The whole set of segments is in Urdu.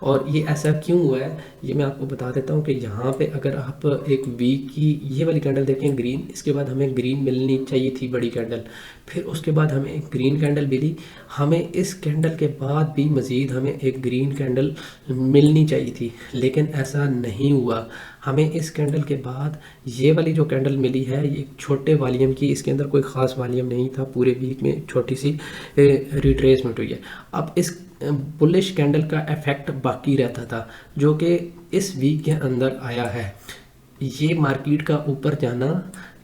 اور یہ ایسا کیوں ہوا ہے یہ میں آپ کو بتا دیتا ہوں کہ یہاں پہ اگر آپ ایک ویک کی یہ والی کینڈل دیکھیں گرین، اس کے بعد ہمیں گرین ملنی چاہیے تھی بڑی کینڈل، پھر اس کے بعد ہمیں ایک گرین کینڈل ملی، ہمیں اس کینڈل کے بعد بھی مزید ہمیں ایک گرین کینڈل ملنی چاہیے تھی، لیکن ایسا نہیں ہوا۔ ہمیں اس کینڈل کے بعد یہ والی جو کینڈل ملی ہے یہ چھوٹے والیوم کی، اس کے اندر کوئی خاص والیوم نہیں تھا، پورے ویک میں چھوٹی سی ریٹریسمنٹ ہوئی ہے۔ اب اس بلش کینڈل کا ایفیکٹ باقی رہتا تھا جو کہ اس ویک کے اندر آیا ہے۔ یہ مارکیٹ کا اوپر جانا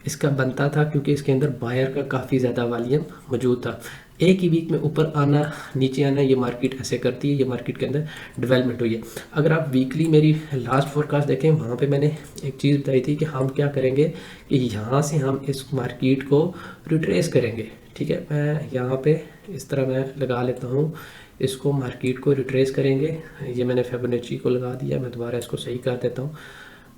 اس کا بنتا تھا کیونکہ اس کے اندر بائر کا کافی زیادہ والیوم موجود تھا۔ ایک ہی ویک میں اوپر آنا نیچے آنا یہ مارکیٹ ایسے کرتی ہے، یہ مارکیٹ کے اندر ڈیولپمنٹ ہوئی ہے۔ اگر آپ ویکلی میری لاسٹ فورکاسٹ دیکھیں وہاں پہ میں نے ایک چیز بتائی تھی کہ ہم کیا کریں گے کہ یہاں سے ہم اس مارکیٹ کو ریٹریس کریں گے، ٹھیک ہے۔ میں یہاں پہ اس طرح میں لگا لیتا ہوں، اس کو مارکیٹ کو ریٹریس کریں گے، یہ میں نے فیبونیچی کو لگا دیا، میں دوبارہ اس کو صحیح کر دیتا ہوں،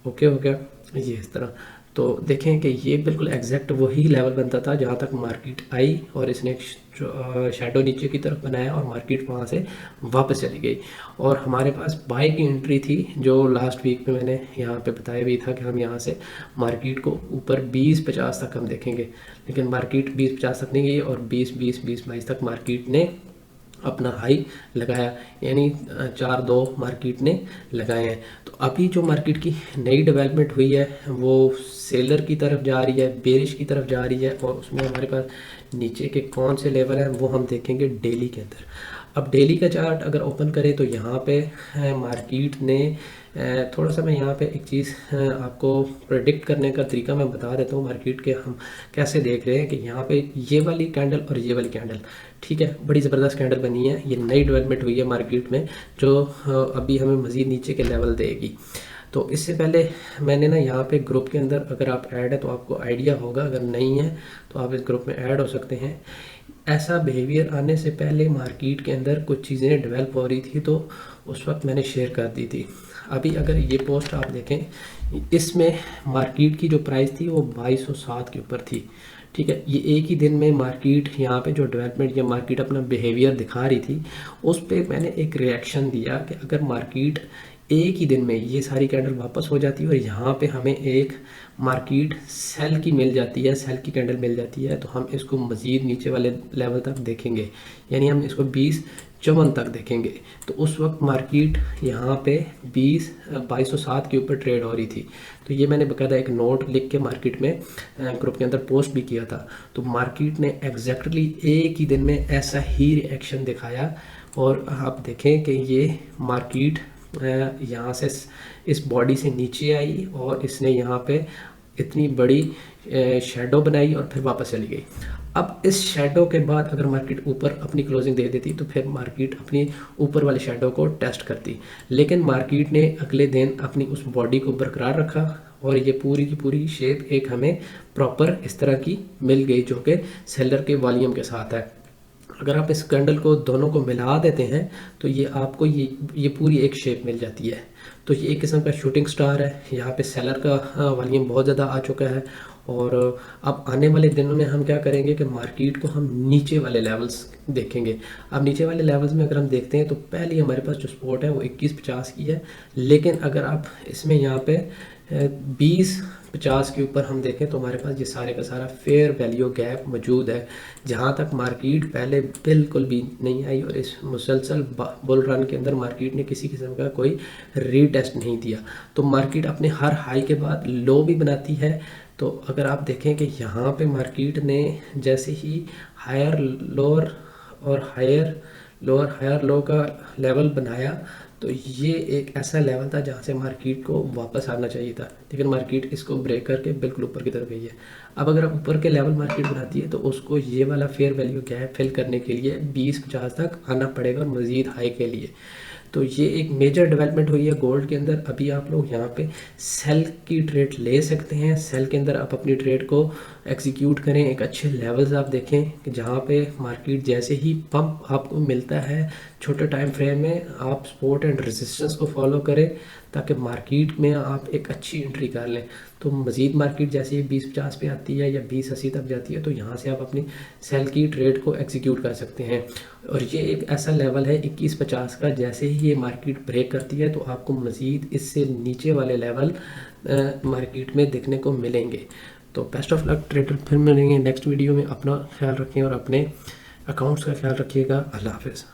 اوکے ہو گیا یہ اس طرح۔ تو دیکھیں کہ یہ بالکل ایگزیکٹ وہی لیول بنتا تھا جہاں تک مارکیٹ آئی اور اس نے شیڈو نیچے کی طرف بنایا اور مارکیٹ وہاں سے واپس چلی گئی، اور ہمارے پاس بائی کی انٹری تھی جو لاسٹ ویک میں نے یہاں پہ بتایا بھی تھا کہ ہم یہاں سے مارکیٹ کو اوپر 20-50 تک ہم دیکھیں گے، لیکن مارکیٹ 20-50 تک نہیں گئی اور 20-22 تک مارکیٹ نے اپنا ہائی لگایا، یعنی 4-2 مارکیٹ نے لگائے ہیں۔ تو ابھی جو مارکیٹ کی نئی ڈیولپمنٹ ہوئی ہے وہ سیلر کی طرف جا رہی ہے، بیرش کی طرف جا رہی ہے، اور اس میں ہمارے پاس نیچے کے کون سے لیول ہیں وہ ہم دیکھیں گے ڈیلی کے اندر۔ اب ڈیلی کا چارٹ اگر اوپن کریں تو یہاں پہ مارکیٹ نے تھوڑا سا، میں یہاں پہ ایک چیز آپ کو پریڈکٹ کرنے کا طریقہ میں بتا دیتا ہوں مارکیٹ کے ہم کیسے دیکھ رہے ہیں، کہ یہاں پہ یہ والی کینڈل اور یہ والی کینڈل، ٹھیک ہے، بڑی زبردست کینڈل بنی ہے، یہ نئی ڈیولپمنٹ ہوئی ہے مارکیٹ میں جو ابھی ہمیں مزید نیچے کے لیول دے گی۔ تو اس سے پہلے میں نے نا یہاں پہ گروپ کے اندر اگر آپ ایڈ ہے تو آپ کو آئیڈیا ہوگا، اگر نہیں ہے تو آپ اس گروپ میں ایڈ ہو سکتے ہیں۔ ایسا بیہیویئر آنے سے پہلے مارکیٹ کے اندر کچھ چیزیں ڈیولپ ہو رہی تھی تو اس وقت میں نے شیئر کر دی تھی۔ ابھی اگر یہ پوسٹ آپ دیکھیں اس میں مارکیٹ کی جو پرائس تھی وہ 2207 کے اوپر تھی، ٹھیک ہے۔ یہ ایک ہی دن میں مارکیٹ یہاں پہ جو ڈیولپمنٹ یا مارکیٹ اپنا بیہیویئر دکھا رہی تھی اس پہ میں نے ایک ریئیکشن دیا کہ اگر مارکیٹ ایک ہی دن میں یہ ساری کینڈل واپس ہو جاتی ہے اور یہاں پہ ہمیں ایک مارکیٹ سیل کی مل جاتی ہے، سیل کی کینڈل مل جاتی ہے، تو ہم اس کو مزید نیچے والے لیول تک دیکھیں گے، یعنی ہم اس کو 2054 تک دیکھیں گے۔ تو اس وقت مارکیٹ یہاں پہ 2207 کے اوپر ٹریڈ ہو رہی تھی، تو یہ میں نے باقاعدہ ایک نوٹ لکھ کے مارکیٹ میں گروپ کے اندر پوسٹ بھی کیا تھا۔ تو مارکیٹ نے ایگزیکٹلی ایک ہی دن میں ایسا ہی ری ایکشن دکھایا، اور آپ دیکھیں کہ یہ مارکیٹ یہاں سے اس باڈی سے نیچے آئی اور اس نے یہاں پہ اتنی بڑی شیڈو بنائی اور پھر واپس چلی گئی۔ اب اس شیڈو کے بعد اگر مارکیٹ اوپر اپنی کلوزنگ دے دیتی تو پھر مارکیٹ اپنی اوپر والے شیڈو کو ٹیسٹ کرتی، لیکن مارکیٹ نے اگلے دن اپنی اس باڈی کو برقرار رکھا اور یہ پوری کی پوری شیپ ایک ہمیں پراپر اس طرح کی مل گئی جو کہ سیلر کے والیوم کے ساتھ ہے۔ اگر آپ اس کینڈل کو دونوں کو ملا دیتے ہیں تو یہ آپ کو یہ پوری ایک شیپ مل جاتی ہے۔ تو یہ ایک قسم کا شوٹنگ سٹار ہے، یہاں پہ سیلر کا والیوم بہت زیادہ آ چکا ہے، اور اب آنے والے دنوں میں ہم کیا کریں گے کہ مارکیٹ کو ہم نیچے والے لیولز دیکھیں گے۔ اب نیچے والے لیولز میں اگر ہم دیکھتے ہیں تو پہلی ہمارے پاس جو سپورٹ ہے وہ 2150 کی ہے، لیکن اگر آپ اس میں یہاں پہ 2050 کے اوپر ہم دیکھیں تو ہمارے پاس یہ سارے کا سارا فیئر ویلیو گیپ موجود ہے، جہاں تک مارکیٹ پہلے بالکل بھی نہیں آئی، اور اس مسلسل بل رن کے اندر مارکیٹ نے کسی قسم کا کوئی ری ٹیسٹ نہیں دیا۔ تو مارکیٹ اپنے ہر ہائی کے بعد لو بھی بناتی ہے، تو اگر آپ دیکھیں کہ یہاں پہ مارکیٹ نے جیسے ہی ہائر لوور اور ہائر لو کا لیول بنایا تو یہ ایک ایسا لیول تھا جہاں سے مارکیٹ کو واپس آنا چاہیے تھا، لیکن مارکیٹ اس کو بریک کر کے بالکل اوپر کی طرف گئی ہے۔ اب اگر آپ اوپر کے لیول مارکیٹ بناتی ہے تو اس کو یہ والا فیئر ویلیو گیپ فل کرنے کے لیے 2050 تک آنا پڑے گا مزید ہائی کے لیے۔ تو یہ ایک میجر ڈیولپمنٹ ہوئی ہے گولڈ کے اندر۔ ابھی آپ لوگ یہاں پہ سیل کی ٹریڈ لے سکتے ہیں، سیل کے اندر آپ اپنی ٹریڈ کو ایگزیکیوٹ کریں، ایک اچھے لیولز آپ دیکھیں کہ جہاں پہ مارکیٹ جیسے ہی پمپ آپ کو ملتا ہے چھوٹے ٹائم فریم میں آپ سپورٹ اینڈ ریزسٹنس کو فالو کریں تاکہ مارکیٹ میں آپ ایک اچھی انٹری کر لیں۔ تو مزید مارکیٹ جیسے ہی 2050 پہ آتی ہے یا 2080 تک جاتی ہے تو یہاں سے آپ اپنی سیل کی ٹریڈ کو ایگزیکیوٹ کر سکتے ہیں، اور یہ ایک ایسا لیول ہے 2150 کا، جیسے ہی یہ مارکیٹ بریک کرتی ہے تو آپ کو مزید اس سے نیچے والے لیول مارکیٹ میں دیکھنے کو ملیں گے. تو بیسٹ آف لک ٹریڈر. پھر ملیں گے نیکسٹ ویڈیو میں. اپنا خیال رکھیں اور اپنے اکاؤنٹس کا خیال رکھیے گا. اللہ حافظ.